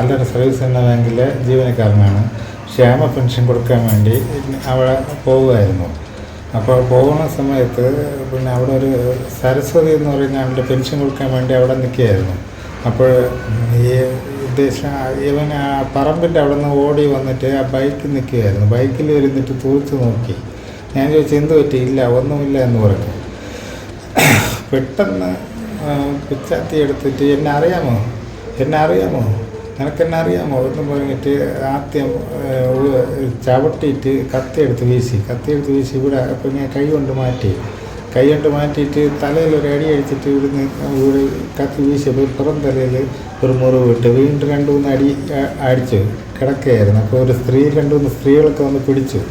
നല്ലൊരു സർവീസ് എന്ന ബാങ്കിലെ ജീവനക്കാരനാണ്. ക്ഷേമ പെൻഷൻ കൊടുക്കാൻ വേണ്ടി അവിടെ പോവുമായിരുന്നു. അപ്പോൾ പോകുന്ന സമയത്ത് പിന്നെ അവിടെ ഒരു സരസ്വതി എന്ന് പറയുന്ന ആളുടെ പെൻഷൻ കൊടുക്കാൻ വേണ്ടി അവിടെ നിൽക്കുകയായിരുന്നു. അപ്പോൾ ഈ ഇവൻ ആ പറമ്പിൻ്റെ അവിടെ നിന്ന് ഓടി വന്നിട്ട് ആ ബൈക്കിൽ നിൽക്കുകയായിരുന്നു. ബൈക്കിൽ ഇരുന്നിട്ട് തൂർച്ച് നോക്കി. ഞാൻ ചോദിച്ചു എന്ത് പറ്റി? ഇല്ല, ഒന്നുമില്ല എന്ന് പറഞ്ഞു. പെട്ടെന്ന് പിച്ചാത്തി എടുത്തിട്ട് എന്നെ അറിയാമോ നിനക്കെന്നെ അറിയാമോ എന്ന് പറഞ്ഞിട്ട് ആദ്യം ചവിട്ടിയിട്ട് കത്തിയെടുത്ത് വീശി ഇവിടെ അപ്പോൾ ഞാൻ കൈ കൊണ്ട് മാറ്റിയിട്ട് തലയിൽ അടി അടിച്ചിട്ട് ഇവിടെ കത്തി വീശിയപ്പോൾ പുറം തലയിൽ ഒരു മുറിവ് ഇട്ട് വീണ്ടും 2-3 അടി അടിച്ചു കിടക്കുകയായിരുന്നു. അപ്പോൾ 2-3 സ്ത്രീകളൊക്കെ വന്ന് പിടിച്ചു.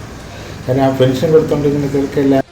കാരണം ആ പെൻഷൻ കൊടുത്തോണ്ടിരിക്കുന്ന ചെറുക്കല്ല